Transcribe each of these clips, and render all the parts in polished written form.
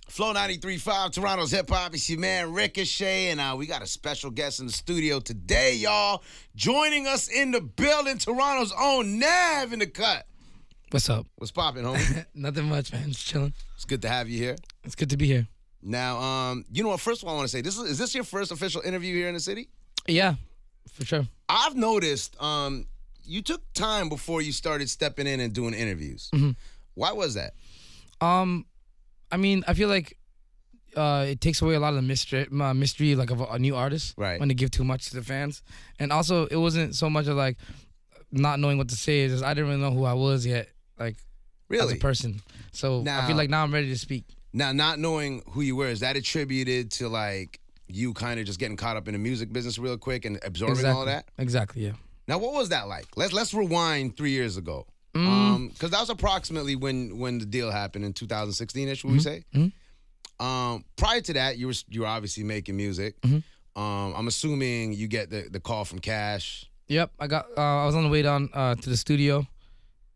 FLOW935, Toronto's hip-hop. It's your man, Ricochet, and we got a special guest in the studio today, y'all. Joining us in the building, Toronto's own NAV in the cut. What's up? What's poppin', homie? Nothing much, man. Just chilling. It's good to have you here. It's good to be here. Now, you know what? First of all, I want to say, is this your first official interview here in the city? Yeah, for sure. I've noticed you took time before you started stepping in and doing interviews. Mm-hmm. Why was that? I mean, I feel like it takes away a lot of the mystery like of a new artist. Right. When they give too much to the fans. And also, it wasn't so much of like not knowing what to say. It's just I didn't really know who I was yet, like as a person. So I feel like now I'm ready to speak. Now, not knowing who you were, is that attributed to like you kind of just getting caught up in the music business real quick and absorbing all of that? Exactly, yeah. Now, what was that like? Let's rewind 3 years ago. Because that was approximately when the deal happened in 2016-ish, would we say? Prior to that, you were obviously making music. I'm assuming you get the call from Cash. Yep, I was on the way down to the studio.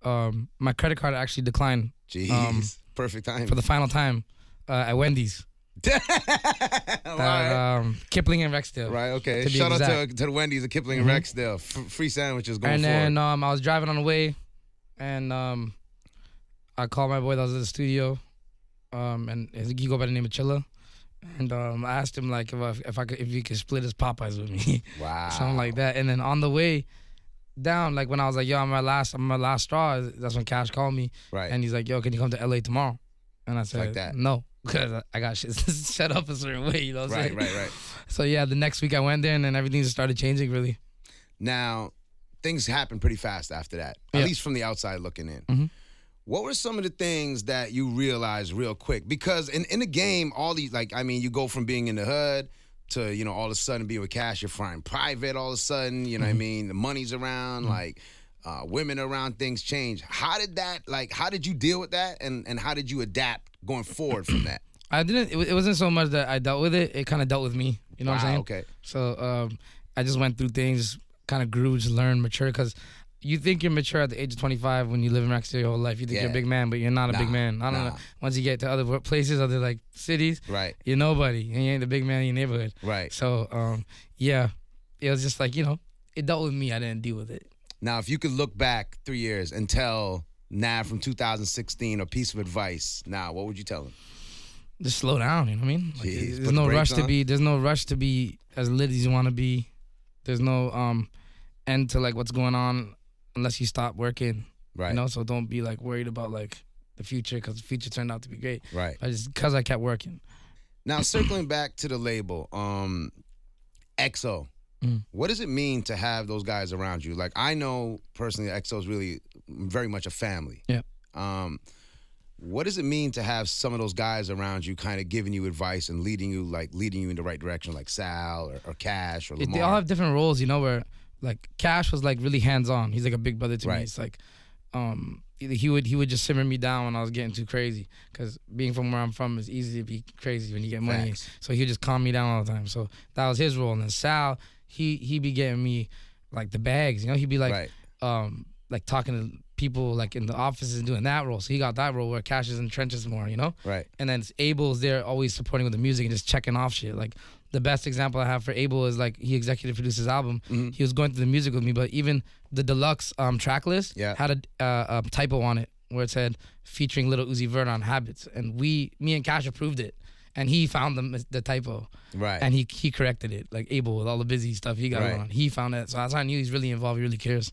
My credit card actually declined. Jeez, perfect time. For the final time at Wendy's. Right. Kipling and Rexdale. Right, okay. Shout out to the Wendy's at Kipling and Rexdale. Free sandwiches going forward. And then I was driving on the way, and I called my boy that was at the studio, and he go by the name of Chilla. And I asked him like if he could split his Popeyes with me. Wow. Something like that. And then on the way down, like when I was like, yo, I'm my last straw, that's when Cash called me. Right. And he's like, yo, can you come to LA tomorrow? And I said, like that. No, because I got shit set up a certain way, you know what I'm saying? Right. So yeah, the next week I went there and then everything just started changing really. Now, things happened pretty fast after that, at least from the outside looking in. What were some of the things that you realized real quick? Because in the game, all these, like, I mean, you go from being in the hood to, you know, all of a sudden being with Cash, you're flying private all of a sudden, you know what I mean? The money's around, like, women around, things change. How did you deal with that? And how did you adapt going forward from that? It wasn't so much that I dealt with it. It kind of dealt with me. You know what I'm saying? Okay. So I just went through things, kind of grew, just learned, mature. Because you think you're mature at the age of 25 when you live in Rexdale your whole life. You think you're a big man, but you're not a big man. I don't know. Once you get to other places, other like cities, you're nobody. And you ain't the big man in your neighborhood. Right. So, yeah, it was just like, you know, it dealt with me. I didn't deal with it. Now, if you could look back 3 years and tell Nav from 2016 a piece of advice, now, what would you tell him? Just slow down, you know what I mean? Like, Jeez, there's no rush to be as lit as you want to be. There's no end to like what's going on unless you stop working. Right. You know, so don't be like worried about like the future because the future turned out to be great. Right. Because I kept working. Now, circling back to the label, EXO. What does it mean to have those guys around you? Like, I know personally EXO is really very much a family. Yeah. What does it mean to have some of those guys around you kind of giving you advice and leading you in the right direction, like Sal or Cash or Lamar? They all have different roles, you know, where like Cash was like really hands-on. He's like a big brother to me. It's like he would just simmer me down when I was getting too crazy because being from where I'm from is easy to be crazy when you get money. Facts. So he would just calm me down all the time. So that was his role. And then Sal, he be getting me like the bags, you know. He'd be like like talking to people like in the offices and doing that role. So he got that role where Cash is in the trenches more, you know? Right. And then Abel's there always supporting with the music and just checking off shit. Like the best example I have for Abel is like he executive produced his album. He was going through the music with me, but even the deluxe track list had a typo on it where it said featuring Lil Uzi Vert on Habits. And me and Cash approved it. And he found the typo. Right. And he corrected it. Like Abel with all the busy stuff he got going on. He found that. So that's how I knew he's really involved, he really cares.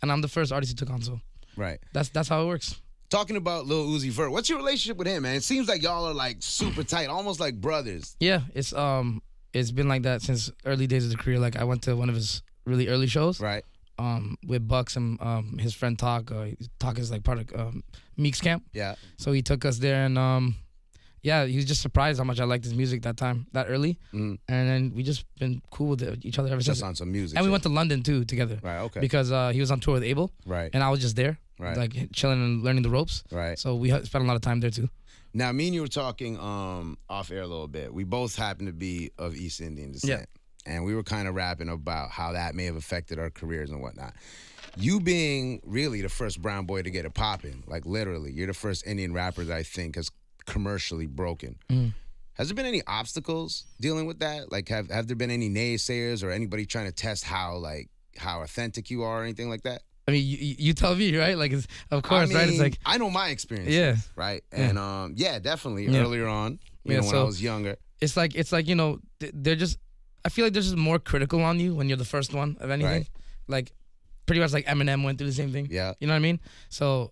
And I'm the first artist he took on, so. Right. That's how it works. Talking about Lil Uzi Vert, what's your relationship with him, man? It seems like y'all are like super tight, almost like brothers. Yeah, it's been like that since early days of the career. Like I went to one of his really early shows. Right. With Bucks and his friend Talk. Talk is like part of Meek's camp. Yeah. So he took us there and yeah, he was just surprised how much I liked his music that early. And then we just been cool with each other ever since. Just on some music. And we went to London too together. Right, okay. Because he was on tour with Abel. Right. And I was just there. Right. Like chilling and learning the ropes. Right. So we spent a lot of time there too. Now, me and you were talking off air a little bit. We both happen to be of East Indian descent. Yeah. And we were kind of rapping about how that may have affected our careers and whatnot. You being really the first brown boy to get it popping, like literally, you're the first Indian rapper that I think has commercially broken. Has there been any obstacles dealing with that? Like, have there been any naysayers or anybody trying to test how authentic you are or anything like that? I mean, you tell me, right? Like, of course, right? It's like, I know my experience. Yeah. Right. And definitely earlier on, when I was younger. It's like they're just. I feel like they're just more critical on you when you're the first one of anything. Right. Like, pretty much like Eminem went through the same thing. Yeah. You know what I mean? So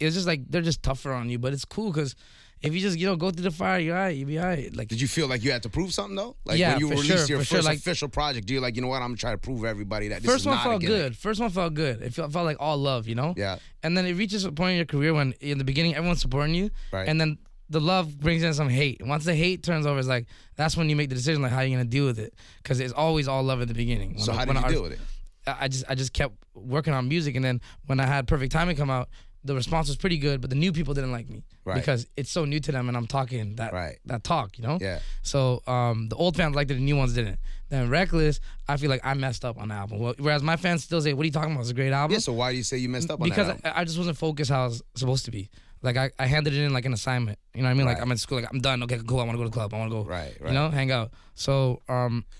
it's just like they're just tougher on you, but it's cool because if you just go through the fire, you're all right. You'll be all right. Like, did you feel like you had to prove something though? Like yeah, when you released your first like, official project, you're like, you know what? I'm gonna try to prove everybody that this first is one not felt a good. First one felt good. It felt like all love, Yeah. And then it reaches a point in your career when in the beginning everyone's supporting you, right? And then the love brings in some hate. Once the hate turns over, it's like that's when you make the decision, like how you're gonna deal with it, because it's always all love at the beginning. So how did you deal with it? I just kept working on music, and then when I had Perfect Timing come out, the response was pretty good, but the new people didn't like me because it's so new to them, and I'm talking that talk, Yeah. So the old fans liked it, the new ones didn't. Then Reckless, I feel like I messed up on the album. Well, whereas my fans still say, "What are you talking about? It's a great album." Yeah. So why do you say you messed up on that album? Because I just wasn't focused how I was supposed to be. Like I handed it in like an assignment. You know what I mean? Right. Like I'm in school. Like I'm done. Okay, cool. I want to go to the club. I want to go. Right. Hang out. So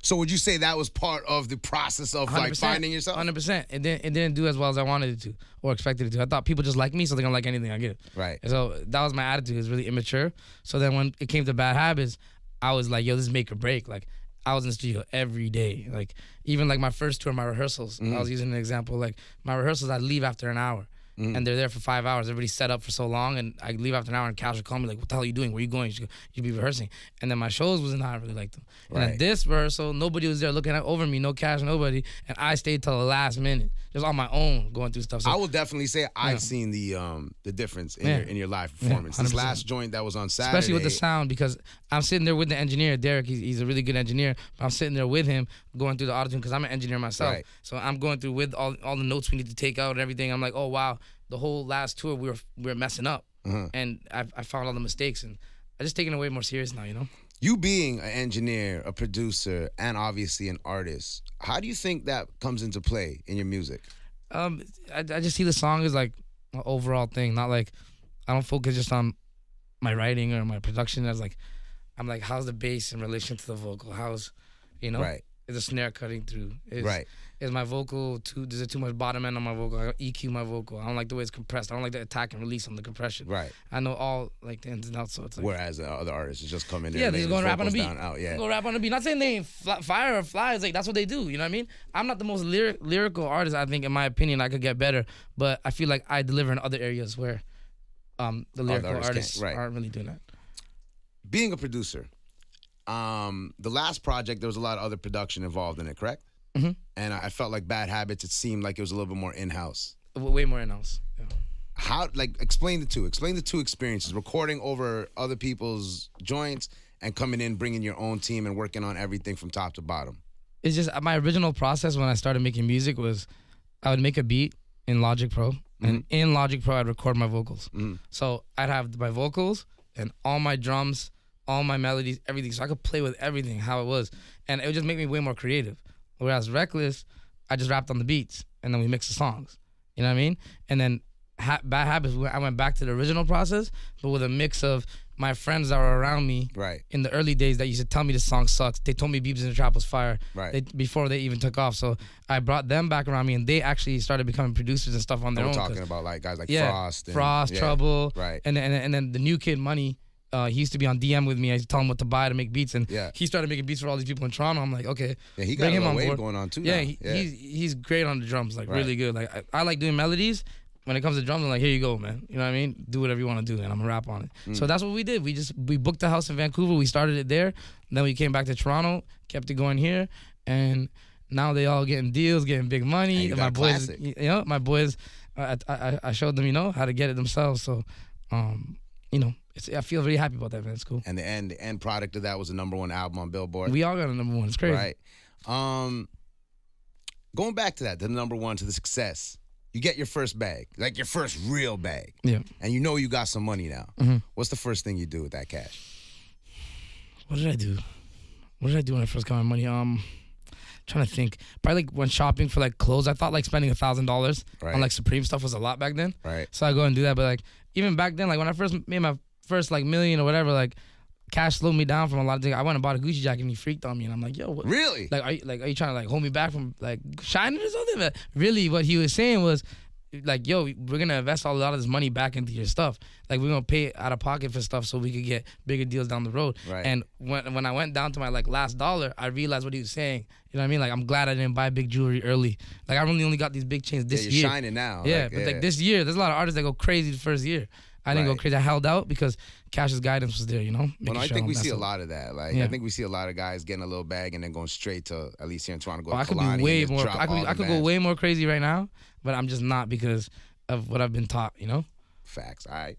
So would you say that was part of the process of like finding yourself? 100%. It didn't do as well as I wanted it to or expected it to. I thought people just like me, so they're gonna like anything I give. Right. And so that was my attitude. It was really immature. So then when it came to Bad Habits, I was like, yo, this is make or break. Like I was in the studio every day. Like even like my first tour, my rehearsals. I was using an example. Like my rehearsals, I'd leave after an hour. And they're there for 5 hours. Everybody's set up for so long, and I leave after an hour, and Cash would call me like, "What the hell are you doing? Where are you going? You'd be rehearsing." And then my shows wasn't how I really liked them. And then this rehearsal, nobody was there looking over me, no Cash, nobody, and I stayed till the last minute, just on my own, going through stuff. So, I will definitely say I've seen the difference in your live performance. This last joint that was on Saturday, especially with the sound, because I'm sitting there with the engineer, Derek. He's a really good engineer, but I'm sitting there with him going through the autotune because I'm an engineer myself. Right. So I'm going through with all the notes we need to take out and everything. I'm like, oh wow. The whole last tour we were messing up, and I found all the mistakes, and I just taking it way more serious now. You being an engineer, a producer, and obviously an artist, how do you think that comes into play in your music? I just see the song as like an overall thing, not like I don't focus just on my writing or my production. As like I'm like, how's the bass in relation to the vocal? How's right. Is the snare cutting through? Right. Is my vocal is it too much bottom end on my vocal? I EQ my vocal. I don't like the way it's compressed. I don't like the attack and release on the compression. Right. I know all like the ins and outs. So it's like, whereas the other artists just come in there. Yeah, they just go and rap on the beat. Go rap on the beat. Not saying they ain't fire or fly. It's like that's what they do. You know what I mean? I'm not the most lyrical artist. I think, in my opinion, I could get better. But I feel like I deliver in other areas where the lyrical artists aren't really doing that. Being a producer. The last project, there was a lot of other production involved in it, correct? Mm-hmm. And I felt like Bad Habits, it seemed like it was a little bit more in-house. Way more in-house. Yeah. How, explain the two. Explain the two experiences, recording over other people's joints and coming in, bringing your own team and working on everything from top to bottom. It's just my original process when I started making music was I would make a beat in Logic Pro, and in Logic Pro, I'd record my vocals. So I'd have my vocals and all my drums, all my melodies, everything. So I could play with everything, how it was. And it would just make me way more creative. Whereas Reckless, I just rapped on the beats, and then we mixed the songs. You know what I mean? And then Bad Habits, I went back to the original process, but with a mix of my friends that were around me in the early days that used to tell me this song sucks. They told me Beeps in the Trap was fire before they even took off. So I brought them back around me, and they actually started becoming producers and stuff on their own. We're talking about like guys like Frost, Trouble, right? And then the new kid, Money. He used to be on DM with me. I used to tell him what to buy to make beats, and he started making beats for all these people in Toronto. I'm like, okay, he got a wave going on too. Yeah, he's great on the drums, like really good. Like I like doing melodies. When it comes to drums, I'm like, here you go, man. You know what I mean? Do whatever you want to do, and I'm gonna rap on it. So that's what we did. We booked a house in Vancouver. We started it there. Then we came back to Toronto, kept it going here, and now they all getting deals, getting big money. And my boys, my boys, I showed them, how to get it themselves. So, I feel very happy about that, man. It's cool. And the end product of that was a #1 album on Billboard. We all got a #1. It's crazy. Right. Going back to that, the #1, to the success, you get your first bag, like your first real bag. Yeah. And you got some money now. What's the first thing you do with that cash? What did I do? What did I do when I first got my money? Trying to think. Probably like when shopping for like clothes. I thought like spending $1,000 on like Supreme stuff was a lot back then. Right. So I go and do that. But like even back then, like when I first made my first like million or whatever, like Cash slowed me down from a lot of things. I went and bought a Gucci jacket and he freaked on me, and I'm like, yo, what? Really? Like, are you trying to like hold me back from like shining or something? But really, what he was saying was, like, yo, we're gonna invest a lot of this money back into your stuff. Like, we're gonna pay out of pocket for stuff so we could get bigger deals down the road. Right. And when I went down to my like last dollar, I realized what he was saying. You know what I mean? Like, I'm glad I didn't buy big jewelry early. Like, I really only got these big chains this year. You're shining now. Yeah, but like this year, there's a lot of artists that go crazy the first year. I didn't go crazy. I held out because Cash's guidance was there, you know? Well, I think we see a lot of that. Like, I think we see a lot of guys getting a little bag and then going straight to, at least here in Toronto, I could be way more. I could go way more crazy right now, but I'm just not because of what I've been taught, you know? Facts. All right.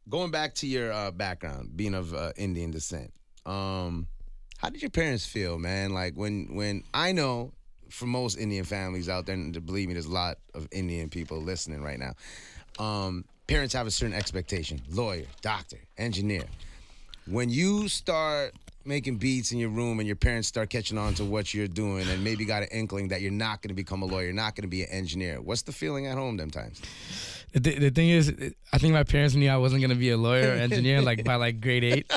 Going back to your background, being of Indian descent, how did your parents feel, man? Like, when I know for most Indian families out there, and believe me, there's a lot of Indian people listening right now, parents have a certain expectation: lawyer, doctor, engineer. When you start making beats in your room and your parents start catching on to what you're doing and maybe got an inkling that you're not going to become a lawyer, you're not going to be an engineer, what's the feeling at home them times? The thing is, I think my parents knew I wasn't going to be a lawyer or engineer like by like grade 8.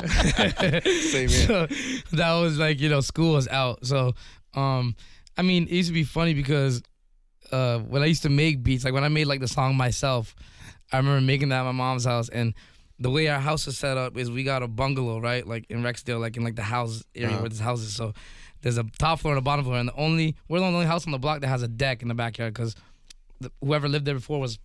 Same here. So that was like, you know, school was out. So, I mean, it used to be funny because when I used to make beats, like when I made like the song myself, I remember making that at my mom's house, and the way our house is set up is we got a bungalow, right? Like in Rexdale, like in like the house area where this house is. So there's a top floor and a bottom floor, and we're the only house on the block that has a deck in the backyard because whoever lived there before was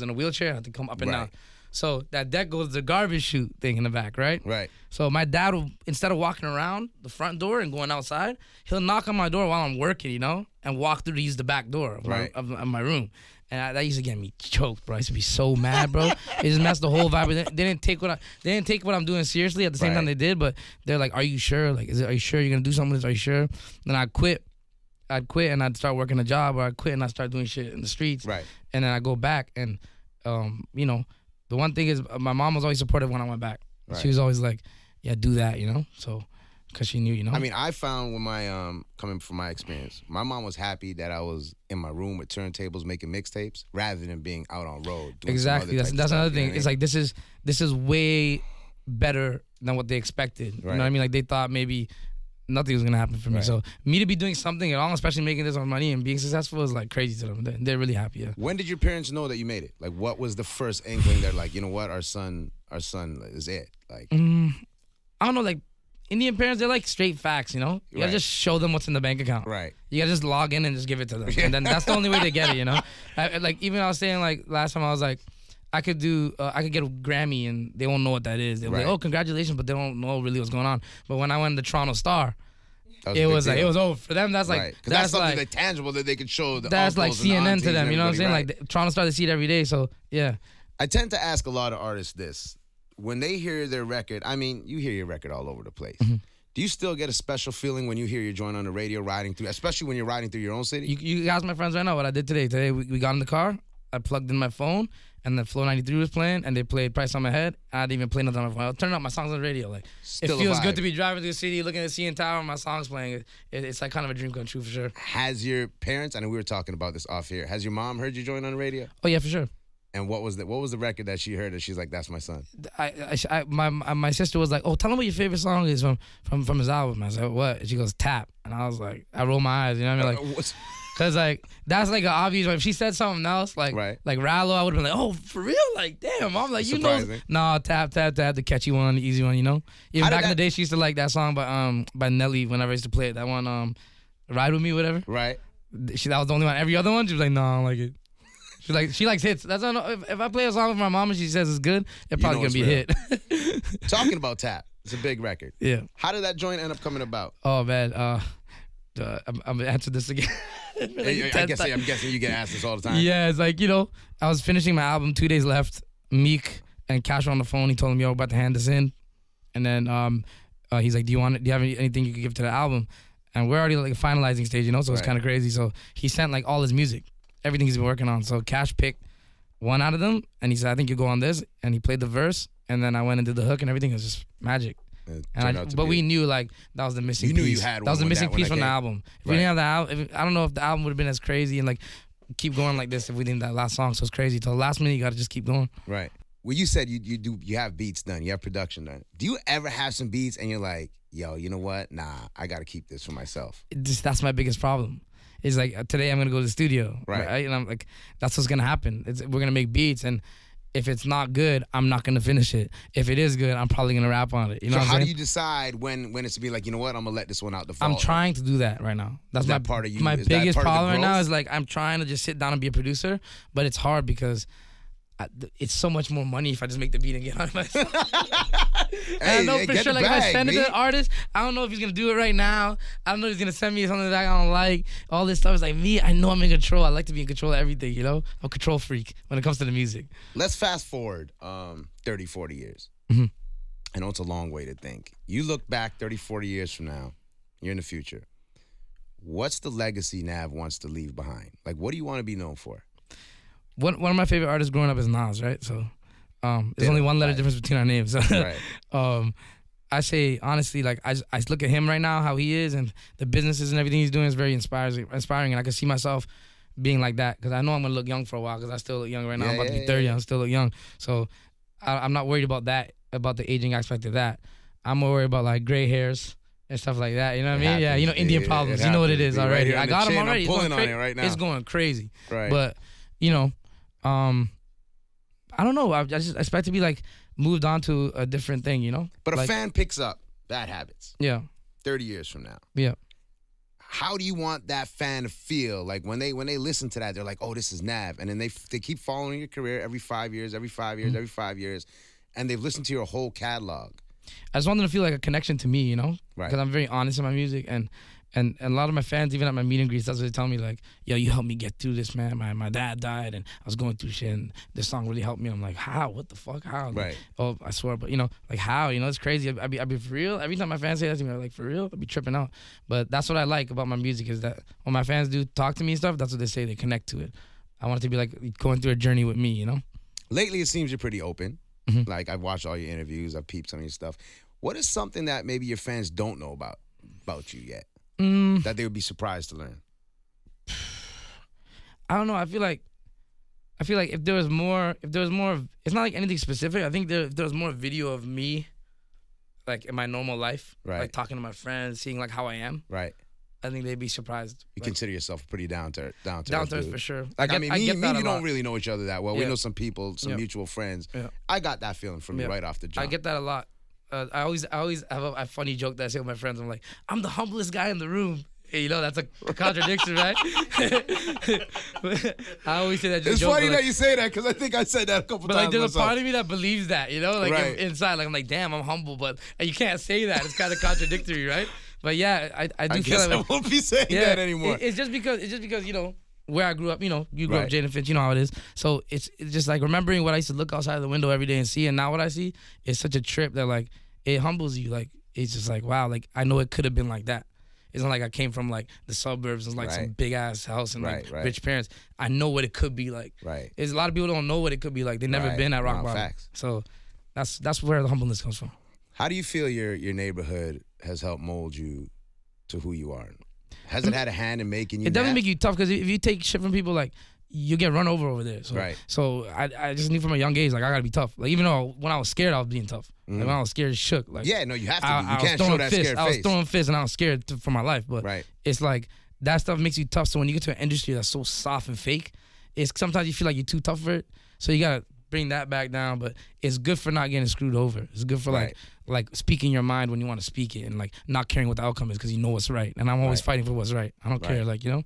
in a wheelchair, had to come up and down. So that deck goes to the garbage chute thing in the back, right? Right. So my dad will, instead of walking around the front door and going outside, he'll knock on my door while I'm working, you know, and walk through to use the back door of my room. And that used to get me choked, bro. I used to be so mad, bro. It just messed the whole vibe. They didn't take what I'm doing seriously. At the same time, they did, but they're like, "Are you sure? Like, are you sure you're gonna do something with this? Are you sure?" Then I'd quit and I'd start working a job, or I'd quit and I'd start doing shit in the streets. Right. And then I go back, and you know, the one thing is, my mom was always supportive when I went back. Right. She was always like, "Yeah, do that," you know. So. Because she knew, you know. I mean, I found with my coming from my experience, my mom was happy that I was in my room with turntables making mixtapes rather than being out on road. Doing exactly. That's another thing. It's like this is way better than what they expected. Right. You know what I mean? Like they thought maybe nothing was gonna happen for me. Right. So me to be doing something at all, especially making this on money and being successful, is like crazy to them. They're really happy. Yeah. When did your parents know that you made it? Like, what was the first inkling? They're like, you know what, our son is it. Like, I don't know, like. Indian parents, they're like straight facts, you know? You gotta just show them what's in the bank account. Right. You gotta just log in and just give it to them. And then that's the only way they get it, you know? Like, even I was saying, like, last time I was like, I could get a Grammy and they won't know what that is. They'll be like, oh, congratulations, but they don't know really what's going on. But when I went to Toronto Star, it was over. For them, that's like, that's something like tangible that they could show. That's like CNN to them, you know what I'm saying? Like, Toronto Star, they see it every day, so, yeah. I tend to ask a lot of artists this. When they hear their record, I mean, you hear your record all over the place. Mm-hmm. Do you still get a special feeling when you hear your joint on the radio riding through, especially when you're riding through your own city? You ask my friends right now what I did today. Today we got in the car, I plugged in my phone, and the FLOW935 was playing, and they played Price on My Head. I didn't even play nothing on my phone. I turned up my songs on the radio. Like, still it feels good to be driving through the city, looking at the CN Tower, and my songs playing. It's like kind of a dream come true for sure. Has your parents, I know we were talking about this off here, has your mom heard your joint on the radio? Oh, yeah, for sure. And what was the record that she heard that she's like, that's my son? My sister was like, oh, tell him what your favorite song is from his album. I was like, what? And she goes, Tap. And I was like, I roll my eyes, you know what I mean? Like, because like that's like an obvious one. If she said something else, like Rallo, I would have been like, oh, for real? Like, damn. I'm like, you know, nah, Tap, the catchy one, the easy one, you know? Even back in the day, she used to like that song by Nelly whenever I used to play it. That one, Ride With Me, whatever. Right. That was the only one. Every other one, she was like, no, I don't like it. She likes hits. That's if I play a song with my mom and she sases it's good, it's probably gonna be a hit. Talking about Tap, it's a big record. Yeah. How did that joint end up coming about? Oh man, I'm gonna answer this again. I'm guessing you get asked this all the time. Yeah, it's like, you know, I was finishing my album, 2 days left. Meek and Cash were on the phone. He told him, yo, about to hand this in, and then he's like, do you have anything you could give to the album? And we're already like finalizing stage, you know, so it's kind of crazy. So he sent like all his music. Everything he's been working on. So Cash picked one out of them, and he said, I think you go on this. And he played the verse, and then I went and did the hook, and everything was just magic. But we knew like that was the missing piece. You knew you had one. That was the missing piece from the album. If we didn't have the album, I don't know if the album would have been as crazy and like keep going like this if we didn't have that last song. So it's crazy. Till the last minute, you got to just keep going. Right. Well, you said you have beats done, you have production done. Do you ever have some beats and you're like, yo, you know what? Nah, I got to keep this for myself. That's my biggest problem. It's like today I'm gonna go to the studio, right? And I'm like, that's what's gonna happen. We're gonna make beats, and if it's not good, I'm not gonna finish it. If it is good, I'm probably gonna rap on it. You know so what I'm how saying? do you decide when it's to be like, you know what, I'm gonna let this one out the fall? I'm trying to do that right now. That's my part of you. My biggest problem right now is like I'm trying to just sit down and be a producer, but it's hard because it's so much more money if I just make the beat and get on myself. Hey, I know for sure, like if I send it to the artist, I don't know if he's gonna do it right now. I don't know if he's gonna send me something that I don't like. All this stuff is like me. I know I'm in control. I like to be in control of everything. You know, I'm a control freak when it comes to the music. Let's fast forward 30, 40 years. I know it's a long way to think. You look back 30, 40 years from now. You're in the future. What's the legacy Nav wants to leave behind? Like, what do you want to be known for? One of my favorite artists growing up is Nas, right? So there's only one letter difference between our names. Right. I say, honestly, like, I look at him right now, how he is, and the businesses and everything he's doing is very inspiring, and I can see myself being like that, because I know I'm going to look young for a while, because I still look young right now. I'm about to be 30, I still look young. So I'm not worried about that, about the aging aspect of that. I'm more worried about, like, gray hairs and stuff like that. You know what I mean? Yeah, you know, Indian problems. You know what it is already. Right, I got them already. I'm pulling on it right now. It's going crazy. Right. But, you know, I don't know. I just expect to be like moved on to a different thing, you know? But a like, fan picks up bad habits. Yeah. 30 years from now. Yeah. How do you want that fan to feel? Like when they listen to that, they're like, oh, this is Nav. And then they keep following your career every 5 years, every 5 years, every 5 years. And they've listened to your whole catalog. I just want them to feel like a connection to me, you know? Right. Because I'm very honest in my music, and a lot of my fans, even at my meet and greets, that's what they tell me, like, yo, you helped me get through this, man. My dad died, and I was going through shit, and this song really helped me. I'm like, how? What the fuck? How? Like, right. Oh, I swear, but, you know, like, how? You know, it's crazy. I be for real. Every time my fans say that to me, I'm like, for real? I be tripping out. But that's what I like about my music, is that when my fans do talk to me and stuff, that's what they say. They connect to it. I want it to be like going through a journey with me, you know? Lately, it seems you're pretty open. Like, I've watched all your interviews. I've peeped some of your stuff. What is something that maybe your fans don't know about you yet? That they would be surprised to learn? I don't know. I feel like if there was more, it's not like anything specific. I think if there was more video of me, like in my normal life, right, like talking to my friends, seeing like how I am, right, I think they'd be surprised. You consider yourself pretty down to earth for sure. Like, me and you don't really know each other that well. Yeah. We know some people, some mutual friends. Yeah. I got that feeling from you right off the jump. I get that a lot. I always have a funny joke that I say with my friends. I'm like, I'm the humblest guy in the room. Hey, you know, that's a contradiction, right? I always say that just It's joke, funny like, that you say that, because I think I said that a couple times. But like, there's myself. a part of me that believes that, you know, like right. inside, like I'm like, damn, I'm humble, but you can't say that. It's kind of contradictory, right? But yeah, I do feel like I won't be saying that anymore. It's just because you know where I grew up. You know, you grew up Jaden Finch. You know how it is. So it's just like remembering what I used to look outside the window every day and see, and now what I see is such a trip that like it humbles you. Like it's just like wow, like I know it could have been like that. It's not like I came from like the suburbs and like some big ass house and like rich parents. I know what it could be like. Right. There's a lot of people don't know what it could be like. They've never been at rock bottom. Facts. So that's where the humbleness comes from. How do you feel your neighborhood has helped mold you to who you are? Has it had a hand in making you? It doesn't make you tough, because if you take shit from people, like you get run over there. So, So I just knew from a young age, like I gotta be tough. Like even though when I was scared, I was being tough. Like when I was scared, it shook. Like yeah, no, you have to. You can't show that scared face. I was throwing fists and I was scared for my life. But it's like that stuff makes you tough. So when you get to an industry that's so soft and fake, it's sometimes you feel like you're too tough for it. So you gotta bring that back down. But it's good for not getting screwed over. It's good for like speaking your mind when you want to speak it, and like not caring what the outcome is because you know what's right. And I'm always fighting for what's right. I don't care, like, you know,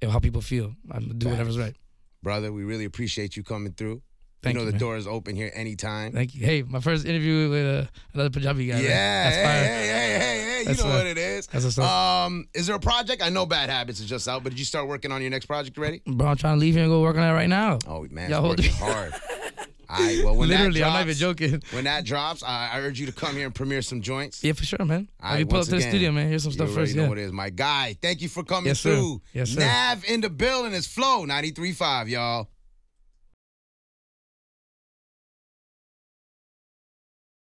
how people feel. I do whatever's right. Brother, we really appreciate you coming through. Thank you, the door is open here anytime. Thank you. Hey, my first interview with another Punjabi guy. Yeah, that's hey, you know what it is. That's what's up. Is there a project? I know Bad Habits is just out, but did you start working on your next project already? Bro, I'm trying to leave here and go work on that right now. Oh, man, it's working hard. All right, well, when literally, that drops, I'm not even joking. When that drops, I urge you to come here and premiere some joints. Yeah, for sure, man. All right, you pull up to the studio, man. Here's some stuff first. You know what it is, my guy. Thank you for coming yes, through. Yes, sir. Nav in the building. It's FLOW935, y'all.